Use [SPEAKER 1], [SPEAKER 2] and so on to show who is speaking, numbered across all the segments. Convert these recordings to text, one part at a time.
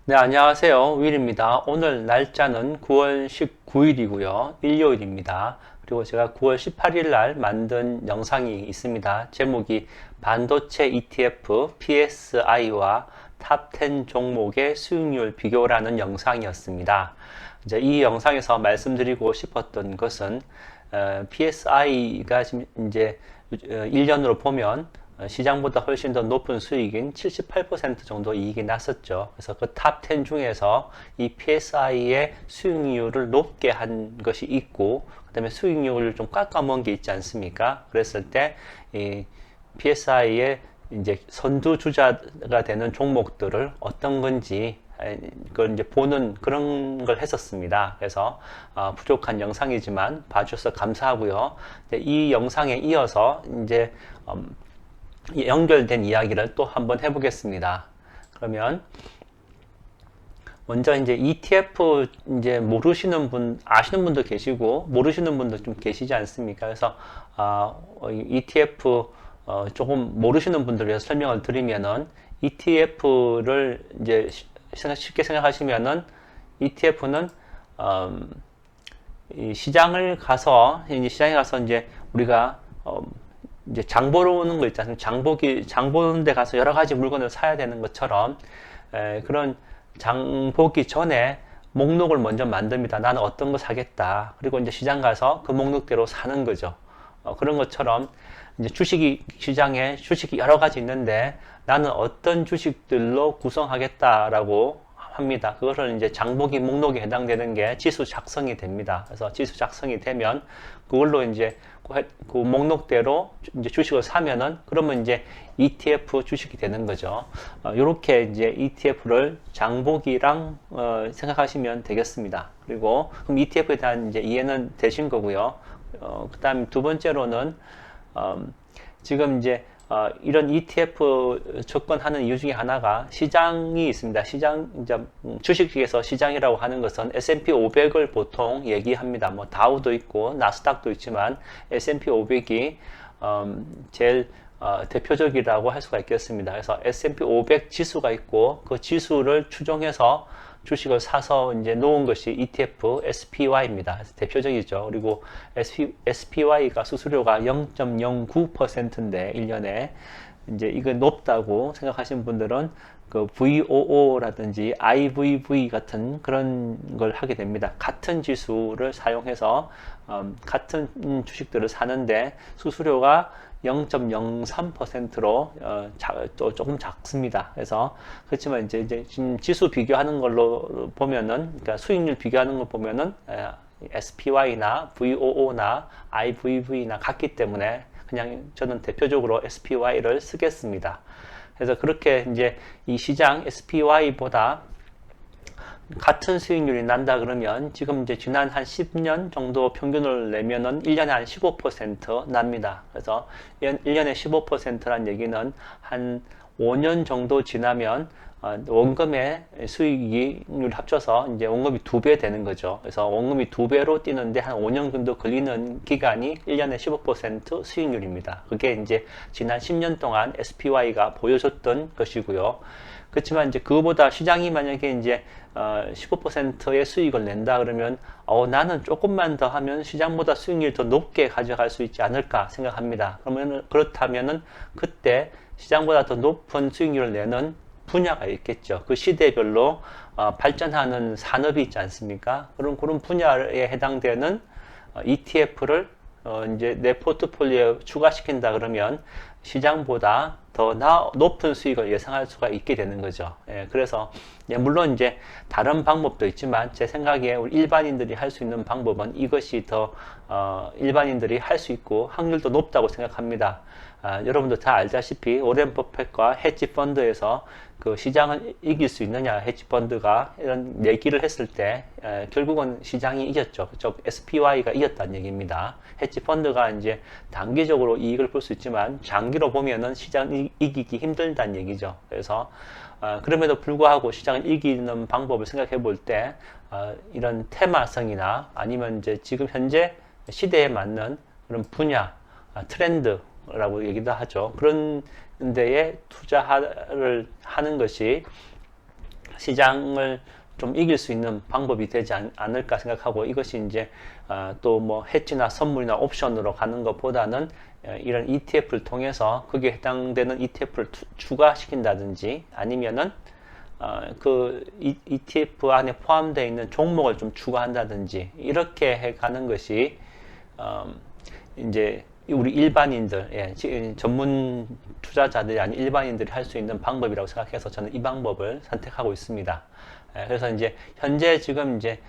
[SPEAKER 1] 네, 안녕하세요. 윌입니다. 오늘 날짜는 9월 19일이고요. 일요일입니다. 그리고 제가 9월 18일 날 만든 영상이 있습니다. 제목이 반도체 ETF PSI와 탑 10 종목의 수익률 비교라는 영상이었습니다. 이제 이 영상에서 말씀드리고 싶었던 것은 PSI가 지금 이제 1년으로 보면 시장보다 훨씬 더 높은 수익인 78% 정도 이익이 났었죠. 그래서 그 탑 10 중에서 이 PSI의 수익률을 높게 한 것이 있고, 그 다음에 수익률을 좀 깎아먹은 게 있지 않습니까? 그랬을 때, 이 PSI의 이제 선두주자가 되는 종목들을 어떤 건지, 그걸 이제 보는 그런 걸 했었습니다. 그래서 부족한 영상이지만 봐주셔서 감사하고요. 이 영상에 이어서 이제 연결된 이야기를 또 한번 해보겠습니다. 그러면 먼저 이제 ETF 이제 모르시는 분, 아시는 분도 계시고 모르시는 분도 좀 계시지 않습니까? 그래서 ETF 조금 모르시는 분들 위해서 설명을 드리면은 ETF를 이제 쉽게 생각하시면은 ETF는 이 시장에 가서 이제 우리가 이제 장 보러 오는 거 있지 않습니까? 장 보는 데 가서 여러 가지 물건을 사야 되는 것처럼, 그런 장 보기 전에 목록을 먼저 만듭니다. 나는 어떤 거 사겠다. 그리고 이제 시장 가서 그 목록대로 사는 거죠. 그런 것처럼 이제 시장에 주식이 여러 가지 있는데 나는 어떤 주식들로 구성하겠다라고 합니다. 그것을 이제 장보기 목록에 해당되는 게 지수 작성이 됩니다. 그래서 지수 작성이 되면 그걸로 이제 그 목록대로 이제 주식을 사면은 그러면 이제 ETF 주식이 되는 거죠. 이렇게 이제 ETF를 장보기랑 생각하시면 되겠습니다. 그리고 그럼 ETF에 대한 이제 이해는 되신 거고요. 그다음 두 번째로는 지금 이제 이런 ETF 접근하는 이유 중에 하나가 시장이 있습니다. 주식에서 시장이라고 하는 것은 S&P 500을 보통 얘기합니다. 뭐 다우도 있고 나스닥도 있지만 S&P 500이 제일 대표적이라고 할 수가 있겠습니다. 그래서 S&P 500 지수가 있고 그 지수를 추종해서 주식을 사서 이제 놓은 것이 ETF SPY입니다. 대표적이죠. 그리고 SPY가 수수료가 0.09%인데 1년에 이제 이거 높다고 생각하시는 분들은 그 VOO라든지 IVV 같은 그런 걸 하게 됩니다. 같은 지수를 사용해서 같은 주식들을 사는데 수수료가 0.03%로 또 조금 작습니다. 그래서 그렇지만 이제 지금 지수 비교하는 걸로 보면은, 그러니까 수익률 비교하는 걸 보면은 SPY나 VOO나 IVV나 같기 때문에 그냥 저는 대표적으로 SPY를 쓰겠습니다. 그래서 그렇게 이제 이 시장 SPY보다 같은 수익률이 난다 그러면 지금 이제 지난 한 10년 정도 평균을 내면은 1년에 한 15% 납니다. 그래서 1년에 15%란 얘기는 한 5년 정도 지나면 원금의 수익률 합쳐서 이제 원금이 2배 되는 거죠. 그래서 원금이 2배로 뛰는데 한 5년 정도 걸리는 기간이 1년에 15% 수익률입니다. 그게 이제 지난 10년 동안 SPY가 보여줬던 것이고요. 그렇지만 이제 그거보다 시장이 만약에 이제 15%의 수익을 낸다 그러면 나는 조금만 더 하면 시장보다 수익률 더 높게 가져갈 수 있지 않을까 생각합니다. 그렇다면은 그때 시장보다 더 높은 수익률을 내는 분야가 있겠죠. 그 시대별로 발전하는 산업이 있지 않습니까? 그런 분야에 해당되는 ETF를 이제 내 포트폴리오에 추가시킨다 그러면 시장보다 더 높은 수익을 예상할 수가 있게 되는 거죠. 그래서 물론 이제 다른 방법도 있지만 제 생각에 우리 일반인들이 할 수 있는 방법은 이것이 더 일반인들이 할 수 있고 확률도 높다고 생각합니다. 여러분도 다 알다시피 오렌 버핏과 헤지 펀드에서 그 시장을 이길 수 있느냐, 헤지 펀드가 이런 얘기를 했을 때 결국은 시장이 이겼죠. 즉 SPY가 이겼다는 얘기입니다. 헤지 펀드가 이제 단기적으로 이익을 볼 수 있지만 장기로 보면은 시장 이기기 힘들다는 얘기죠. 그래서 그럼에도 불구하고 시장을 이기는 방법을 생각해 볼 때 이런 테마성이나 아니면 이제 지금 현재 시대에 맞는 그런 분야, 트렌드라고 얘기도 하죠. 그런 데에 투자를 하는 것이 시장을 좀 이길 수 있는 방법이 되지 않을까 생각하고, 이것이 이제 또 뭐 해지나 선물이나 옵션으로 가는 것보다는 이런 ETF를 통해서 거기에 해당되는 ETF를 추가시킨다든지, 아니면은 그 ETF 안에 포함되어 있는 종목을 좀 추가한다든지, 이렇게 해 가는 것이 이제 우리 일반인들, 전문 투자자들이 아닌 일반인들이 할 수 있는 방법이라고 생각해서 저는 이 방법을 선택하고 있습니다. 그래서 이제 현재 지금 이제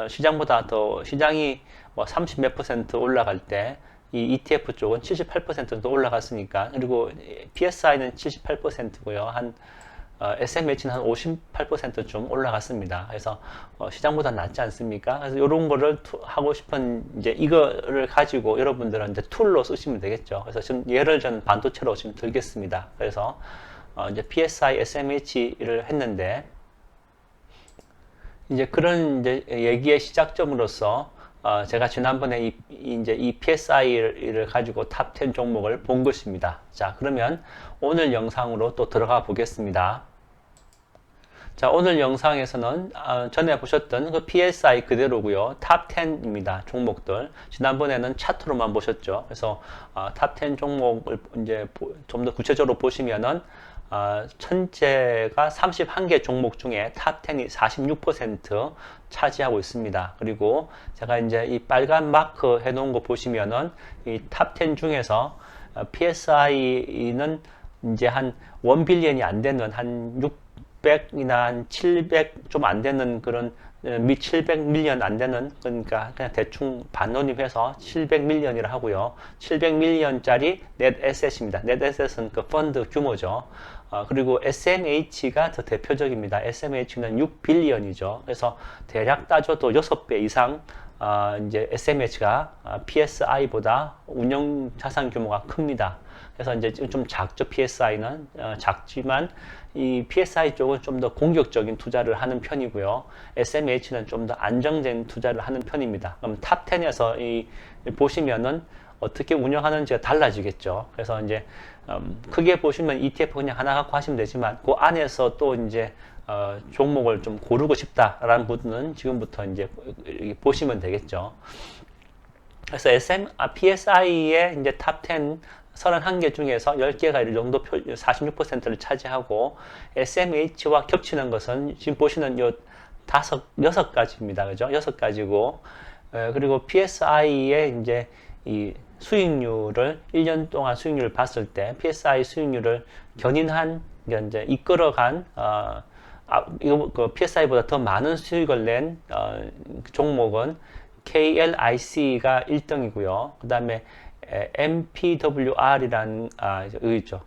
[SPEAKER 1] 시장보다 더, 시장이 뭐 30 몇 퍼센트 올라갈 때 이 ETF 쪽은 78% 정도 올라갔으니까, 그리고 PSI는 78%고요. 한 SMH는 한 58%좀 올라갔습니다. 그래서 시장보다 낫지 않습니까? 그래서 이런 거를 하고 싶은, 이제 이거를 가지고 여러분들은 이제 툴로 쓰시면 되겠죠. 그래서 지금 예를 저는 반도체로 지금 들겠습니다. 그래서 이제 PSI, SMH를 했는데, 이제 그런 이제 얘기의 시작점으로서 제가 지난번에 이제 이 PSI를 가지고 탑 10 종목을 본 것입니다. 자, 그러면 오늘 영상으로 또 들어가 보겠습니다. 자, 오늘 영상에서는 전에 보셨던 그 PSI 그대로고요. 탑 10입니다. 종목들. 지난번에는 차트로만 보셨죠. 그래서 탑 10 종목을 이제 좀 더 구체적으로 보시면은 천재가 31개 종목 중에 탑 10이 46% 차지하고 있습니다. 그리고 제가 이제 이 빨간 마크 해놓은 거 보시면은 이 탑 10 중에서 PSI는 이제 한 1빌리언이 안 되는, 한 600이나 한 700 좀 안 되는 그런, 700밀리언 안 되는, 그러니까 그냥 대충 반론입해서 700밀리언이라 하고요. 700밀리언짜리 넷 에셋입니다. 넷 에셋은 그 펀드 규모죠. 그리고 SMH가 더 대표적입니다. SMH는 6빌리언이죠. 그래서 대략 따져도 6배 이상 이제 SMH가 PSI보다 운영 자산 규모가 큽니다. 그래서 이제 좀 작죠. PSI는 작지만 이 PSI 쪽은 좀 더 공격적인 투자를 하는 편이고요. SMH는 좀 더 안정된 투자를 하는 편입니다. 그럼 탑 10에서 보시면은 어떻게 운영하는지가 달라지겠죠. 그래서 이제 크게 보시면 ETF 그냥 하나 갖고 하시면 되지만, 그 안에서 또 이제 종목을 좀 고르고 싶다라는 분은 지금부터 이제 보시면 되겠죠. 그래서 PSI의 이제 탑 10 31개 중에서 10개가 이 정도 46%를 차지하고, SMH와 겹치는 것은 지금 보시는 요 6가지입니다. 그죠? 6가지고, 그리고 PSI의 이제 이 수익률을 1년 동안 수익률을 봤을 때 PSI 수익률을 견인한, 이제 이끌어간 이거 그 PSI보다 더 많은 수익을 낸 종목은 KLIC가 1등이고요. 그 다음에 MPWR이라는 여기 있죠.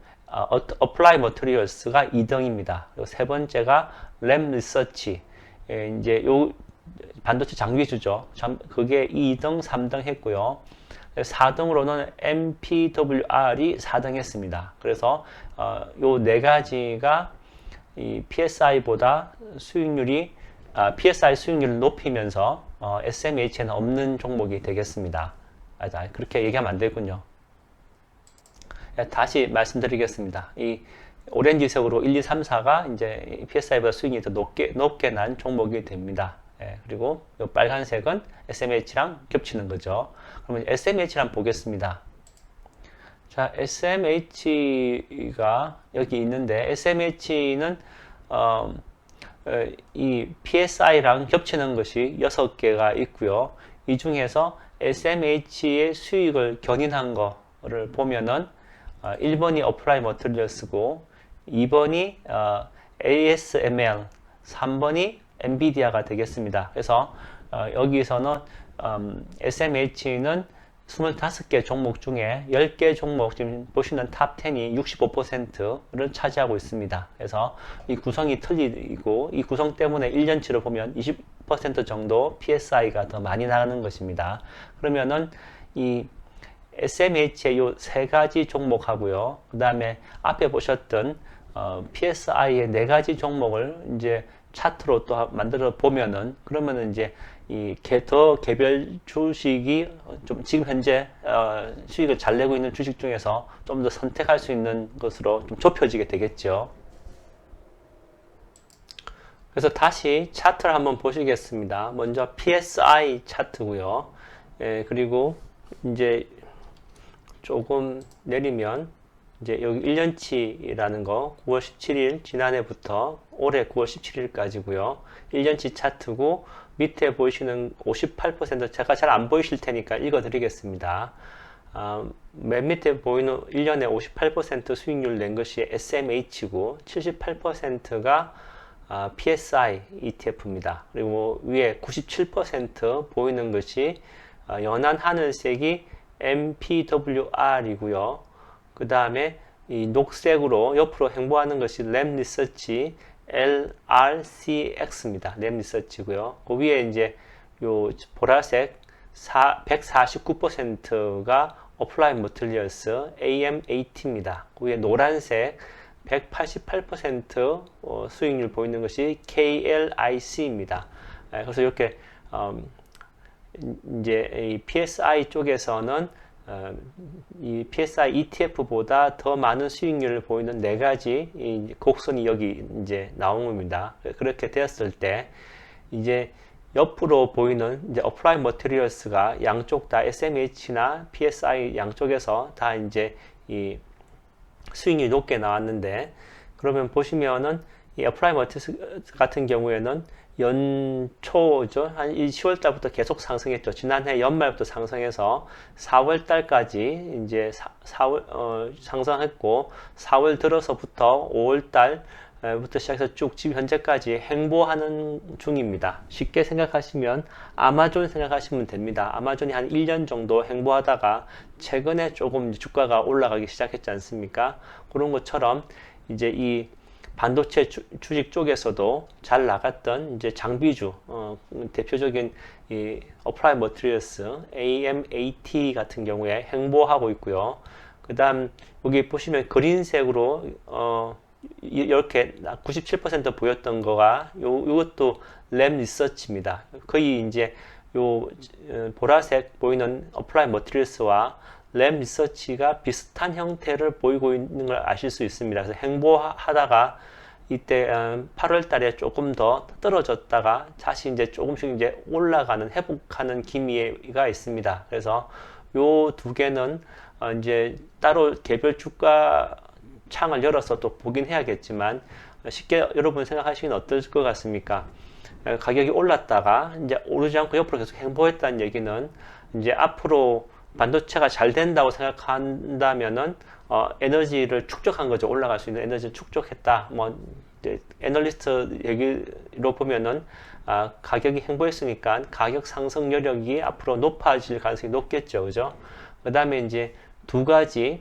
[SPEAKER 1] Applied Materials가 2등입니다. 그리고 세 번째가 Lam Research, 이제 요 반도체 장비주죠. 그게 2등, 3등 했고요. 4등으로는 MPWR이 4등 했습니다. 그래서 요 네 가지가 이 PSI보다 수익률이 PSI 수익률을 높이면서 SMH에는 없는 종목이 되겠습니다. 그렇게 얘기하면 안 되군요. 다시 말씀드리겠습니다. 이 오렌지색으로 1, 2, 3, 4가 이제 PSI보다 수익률이 더 높게 난 종목이 됩니다. 그리고 이 빨간색은 SMH랑 겹치는 거죠. 그러면 SMH랑 보겠습니다. 자, SMH가 여기 있는데, SMH는 이 PSI랑 겹치는 것이 6개가 있고요. 이 중에서 SMH의 수익을 견인한 거를 보면은 1번이 Applied Materials고, 2번이 ASML, 3번이 엔비디아가 되겠습니다. 그래서 여기서는 SMH는 25개 종목 중에 10개 종목, 지금 보시는 탑 10이 65%를 차지하고 있습니다. 그래서 이 구성이 틀리고, 이 구성 때문에 1년치로 보면 20% 정도 PSI가 더 많이 나가는 것입니다. 그러면은 이 SMH의 요 세 가지 종목하고요, 그 다음에 앞에 보셨던 PSI의 네 가지 종목을 이제 차트로 또 만들어 보면은, 그러면은 이제 이 더 개별 주식이 좀 지금 현재 수익을 잘 내고 있는 주식 중에서 좀 더 선택할 수 있는 것으로 좀 좁혀지게 되겠죠. 그래서 다시 차트를 한번 보시겠습니다. 먼저 PSI 차트고요. 예, 그리고 이제 조금 내리면 이제 여기 1년치라는 거 9월 17일 지난해부터 올해 9월 17일까지고요. 1년치 차트고 밑에 보이시는 58% 제가 잘 안 보이실 테니까 읽어 드리겠습니다. 맨 밑에 보이는 1년에 58% 수익률 낸 것이 SMH고 78%가 PSI ETF입니다. 그리고 위에 97% 보이는 것이 연한 하늘색이 MPWR이고요. 그 다음에 이 녹색으로 옆으로 행보하는 것이 램 리서치 LRCX입니다. 램 리서치고요. 그 위에 이제 요 보라색 149%가 어플라이 머티리얼스 AMAT입니다. 그 위에 노란색 188% 수익률 보이는 것이 KLIC입니다. 그래서 이렇게 이제 이 PSI 쪽에서는 이 PSI ETF보다 더 많은 수익률을 보이는 네 가지 곡선이 여기 이제 나온 겁니다. 그렇게 되었을 때 이제 옆으로 보이는 이제 어플라이 머티리얼스가 양쪽 다 SMH나 PSI 양쪽에서 다 이제 이 수익률이 높게 나왔는데, 그러면 보시면은 이 어플라이 머티리얼스 같은 경우에는 연초죠. 한 10월 달부터 계속 상승했죠. 지난해 연말부터 상승해서 4월 달까지 이제 4월 상승했고, 4월 들어서부터 5월 달부터 시작해서 쭉 지금 현재까지 행보하는 중입니다. 쉽게 생각하시면 아마존 생각하시면 됩니다. 아마존이 한 1년 정도 행보하다가 최근에 조금 주가가 올라가기 시작했지 않습니까? 그런 것처럼 이제 이 반도체 주식 쪽에서도 잘 나갔던 이제 장비주, 대표적인 이 어플라이 머티리얼스 AMAT 같은 경우에 행보하고 있고요. 그 다음 여기 보시면 그린색으로 이렇게 97% 보였던 거가 요것도 램 리서치입니다. 거의 이제 요 보라색 보이는 어플라이 머티리얼스와 램 리서치가 비슷한 형태를 보이고 있는 걸 아실 수 있습니다. 그래서 행보하다가 이때 8월 달에 조금 더 떨어졌다가 다시 이제 조금씩 이제 올라가는, 회복하는 기미가 있습니다. 그래서 요 두 개는 이제 따로 개별 주가 창을 열어서 또 보긴 해야겠지만, 쉽게 여러분 생각하시기는 어떨 것 같습니까? 가격이 올랐다가 이제 오르지 않고 옆으로 계속 행보했다는 얘기는 이제 앞으로 반도체가 잘 된다고 생각한다면은 에너지를 축적한 거죠. 올라갈 수 있는 에너지를 축적했다. 뭐 애널리스트 얘기로 보면은 가격이 행보했으니까 가격 상승 여력이 앞으로 높아질 가능성이 높겠죠. 그죠? 그 다음에 이제 두 가지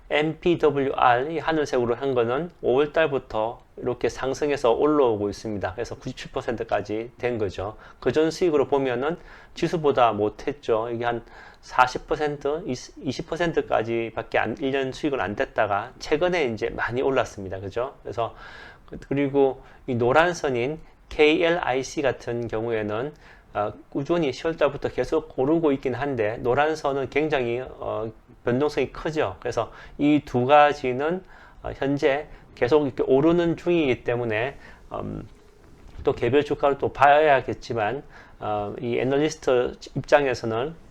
[SPEAKER 1] MPWR, 이 하늘색으로 한 거는 5월 달부터 이렇게 상승해서 올라오고 있습니다. 그래서 97%까지 된 거죠. 그전 수익으로 보면은 지수보다 못했죠. 이게 한 40%, 20%까지 밖에 1년 수익은 안 됐다가 최근에 이제 많이 올랐습니다. 그죠? 그래서, 그리고 이 노란 선인 KLIC 같은 경우에는 꾸준히 10월 달부터 계속 오르고 있긴 한데, 노란 선은 굉장히 변동성이 크죠. 그래서 이 두 가지는 현재 계속 이렇게 오르는 중이기 때문에 또 개별 주가를 또 봐야겠지만, 이 애널리스트 입장에서는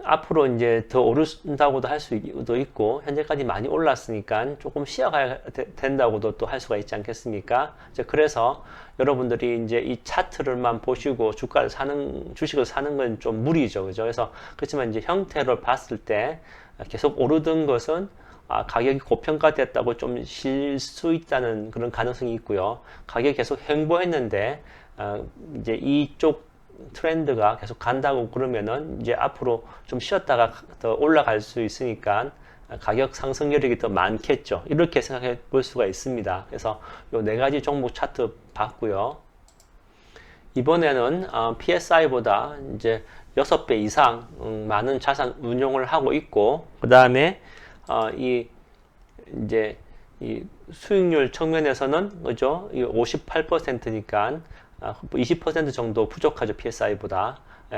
[SPEAKER 1] 앞으로 이제 더 오른다고도 할 수도 있고, 현재까지 많이 올랐으니까 조금 쉬어가야 된다고도 또 할 수가 있지 않겠습니까? 그래서 여러분들이 이제 이 차트를만 보시고 주식을 사는 건 좀 무리죠. 그죠? 그렇지만 이제 형태를 봤을 때 계속 오르던 것은 가격이 고평가됐다고 좀 실 수 있다는 그런 가능성이 있고요. 가격이 계속 행보했는데, 이제 이쪽 트렌드가 계속 간다고 그러면은 이제 앞으로 좀 쉬었다가 더 올라갈 수 있으니까 가격 상승 여력이 더 많겠죠. 이렇게 생각해 볼 수가 있습니다. 그래서 요 네 가지 종목 차트 봤고요. 이번에는 PSI보다 이제 6배 이상 많은 자산 운용을 하고 있고, 그 다음에 이제 이 수익률 측면에서는 그죠? 58%니까 20% 정도 부족하죠, PSI보다.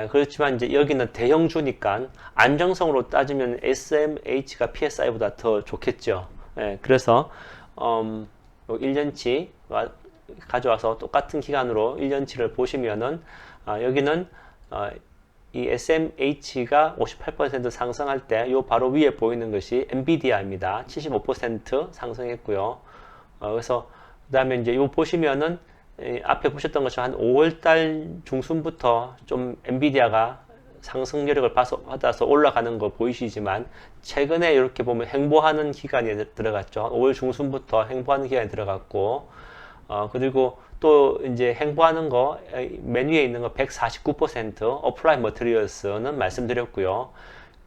[SPEAKER 1] 그렇지만 이제 여기는 대형주니까 안정성으로 따지면 SMH가 PSI보다 더 좋겠죠. 그래서 1년치와 가져와서 똑같은 기간으로 1년치를 보시면은 여기는 이 SMH가 58% 상승할 때 요 바로 위에 보이는 것이 엔비디아입니다. 75% 상승했고요. 그래서 그다음에 이제 요 보시면은 앞에 보셨던 것처럼 한 5월달 중순부터 좀 엔비디아가 상승 여력을 받아서 올라가는 거 보이시지만 최근에 이렇게 보면 횡보하는 기간이 들어갔죠. 5월 중순부터 횡보하는 기간이 들어갔고 그리고 또 이제 행보하는 거 맨 위에 있는 거 149% 어플라이 머티리얼스는 말씀드렸고요.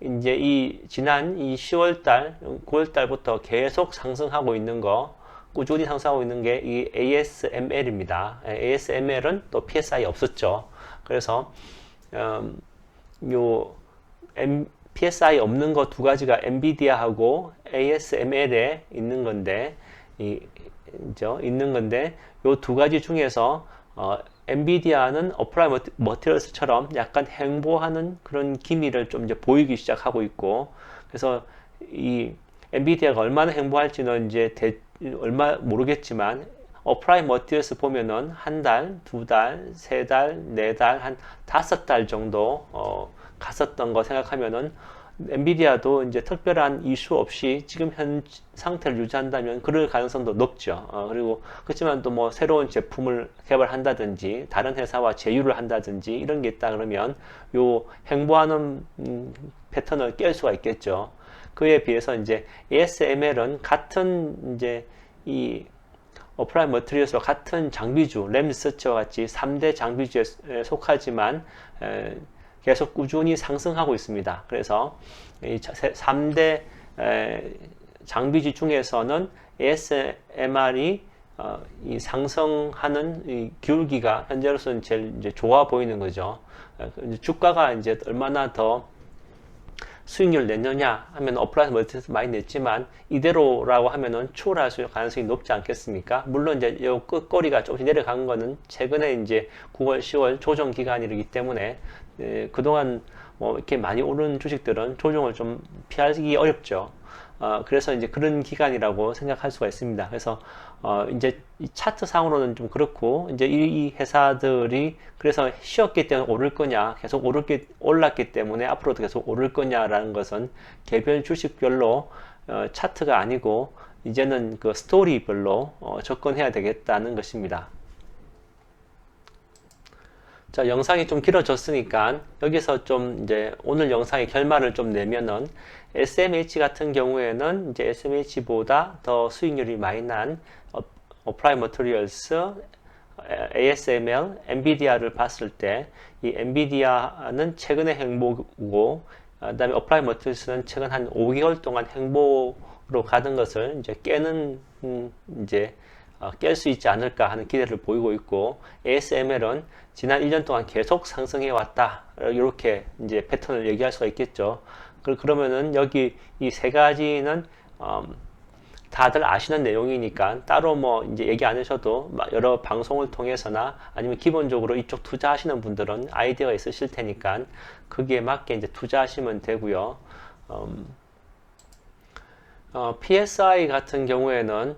[SPEAKER 1] 이제 이 지난 이 10월 달, 9월 달부터 계속 상승하고 있는 거 꾸준히 상승하고 있는 게 이 ASML입니다. ASML은 또 PSI 없었죠. 그래서 요 PSI 없는 거 두 가지가 엔비디아하고 ASML에 있는 건데 요 두 가지 중에서 엔비디아는 어플라이 머티리얼스처럼 약간 횡보하는 그런 기미를 좀 이제 보이기 시작하고 있고, 그래서 이 엔비디아가 얼마나 횡보할지는 이제 얼마 모르겠지만 어플라이 머티리얼스 보면은 한 달, 두 달, 세 달, 네 달, 한 5달 정도 갔었던 거 생각하면은 엔비디아도 이제 특별한 이슈 없이 지금 현 상태를 유지한다면 그럴 가능성도 높죠. 그리고 그렇지만 또 뭐 새로운 제품을 개발한다든지 다른 회사와 제휴를 한다든지 이런 게 있다 그러면 요 횡보하는 패턴을 깰 수가 있겠죠. 그에 비해서 이제 ASML은 같은 이제 이 어플라이 머티리얼스와 같은 장비주, 램 리서치와 같이 3대 장비주에 속하지만 계속 꾸준히 상승하고 있습니다. 그래서 이 3대 장비주 중에서는 ASMR이 이 상승하는 이 기울기가 현재로서는 제일 이제 좋아 보이는 거죠. 주가가 이제 얼마나 더 수익률 냈느냐 하면 어플라이 머티리얼스 많이 냈지만 이대로라고 하면은 추월할 수 있는 가능성이 높지 않겠습니까? 물론 이제 요 끝꼬리가 조금씩 내려간 거는 최근에 이제 9월, 10월 조정 기간이기 때문에 그동안 뭐 이렇게 많이 오른 주식들은 조정을 좀 피하기 어렵죠. 그래서 이제 그런 기간이라고 생각할 수가 있습니다. 그래서 이제 이 차트 상으로는 좀 그렇고, 이제 이 회사들이 그래서 쉬었기 때문에 오를 거냐, 계속 올랐기 때문에 앞으로도 계속 오를 거냐라는 것은 개별 주식별로 차트가 아니고 이제는 그 스토리별로 접근해야 되겠다는 것입니다. 자, 영상이 좀 길어졌으니까 여기서 좀 이제 오늘 영상의 결말을 좀 내면은 SMH 같은 경우에는 이제 SMH보다 더 수익률이 많이 난 어플라이 머티리얼스, ASML, 엔비디아를 봤을 때 이 엔비디아는 최근에 횡보고 그다음에 어플라이 머티리얼스는 최근 한 5개월 동안 횡보로 가는 것을 이제 깨는 이제 깰 수 있지 않을까 하는 기대를 보이고 있고, ASML은 지난 1년 동안 계속 상승해 왔다, 이렇게 이제 패턴을 얘기할 수가 있겠죠. 그러면은 여기 이 세 가지는 다들 아시는 내용이니까 따로 뭐 이제 얘기 안 하셔도 여러 방송을 통해서나 아니면 기본적으로 이쪽 투자하시는 분들은 아이디어가 있으실 테니까 거기에 맞게 이제 투자하시면 되고요. PSI 같은 경우에는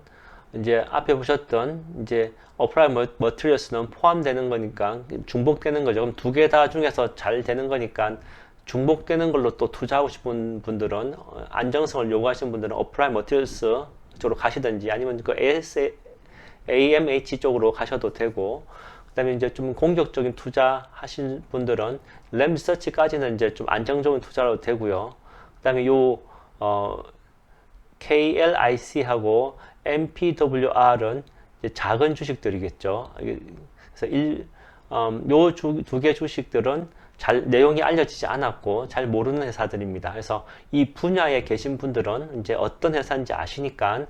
[SPEAKER 1] 이제 앞에 보셨던 이제 어플라이 머티리얼스는 포함되는 거니까 중복되는 거죠. 그럼 두 개 다 중에서 잘 되는 거니까 중복되는 걸로 또 투자하고 싶은 분들은 안정성을 요구하시는 분들은 어플라이 머티리얼스 쪽으로 가시든지 아니면 그 AMH 쪽으로 가셔도 되고, 그다음에 이제 좀 공격적인 투자 하실 분들은 램 리서치까지는 이제 좀 안정적인 투자로 되고요. 그다음에 요 KLIC하고 MPWR은 이제 작은 주식들이겠죠. 그래서 요 두 개 주식들은 내용이 알려지지 않았고 잘 모르는 회사들입니다. 그래서 이 분야에 계신 분들은 이제 어떤 회사인지 아시니까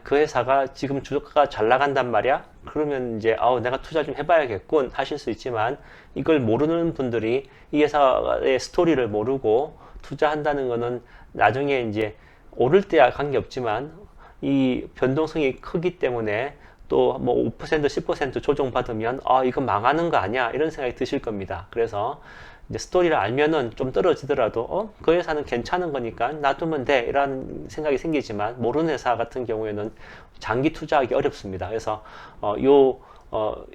[SPEAKER 1] 그 회사가 지금 주가가 잘 나간단 말이야? 그러면 이제 내가 투자 좀 해봐야겠군 하실 수 있지만, 이걸 모르는 분들이 이 회사의 스토리를 모르고 투자한다는 거는 나중에 이제 오를 때야 관계없지만 이 변동성이 크기 때문에 또 뭐 5% 10% 조정받으면 이거 망하는 거 아니야 이런 생각이 드실 겁니다. 그래서 이제 스토리를 알면은 좀 떨어지더라도 그 회사는 괜찮은 거니까 놔두면 돼 이런 생각이 생기지만 모르는 회사 같은 경우에는 장기 투자하기 어렵습니다. 그래서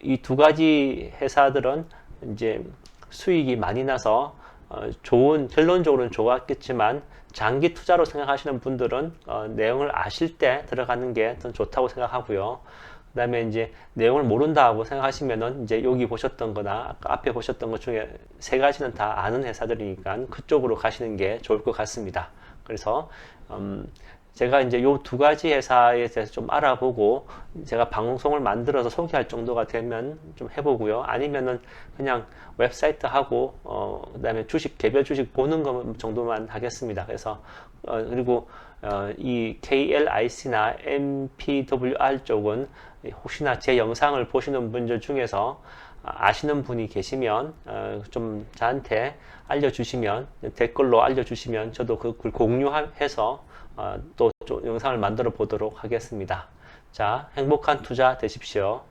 [SPEAKER 1] 이 두 가지 회사들은 이제 수익이 많이 나서 결론적으로는 좋았겠지만 장기 투자로 생각하시는 분들은 내용을 아실 때 들어가는 게 더 좋다고 생각하고요. 그 다음에 이제 내용을 모른다고 생각하시면은 이제 여기 보셨던 거나 아까 앞에 보셨던 것 중에 세 가지는 다 아는 회사들이니까 그쪽으로 가시는 게 좋을 것 같습니다. 그래서 제가 이제 요 두 가지 회사에 대해서 좀 알아보고 제가 방송을 만들어서 소개할 정도가 되면 좀 해보고요. 아니면은 그냥 웹사이트 하고 그다음에 개별 주식 보는 것 정도만 하겠습니다. 그래서 그리고 이 KLIC나 MPWR 쪽은 혹시나 제 영상을 보시는 분들 중에서 아시는 분이 계시면 좀 저한테 알려주시면 댓글로 알려주시면 저도 그걸 공유해서 또 영상을 만들어 보도록 하겠습니다. 자, 행복한 투자 되십시오.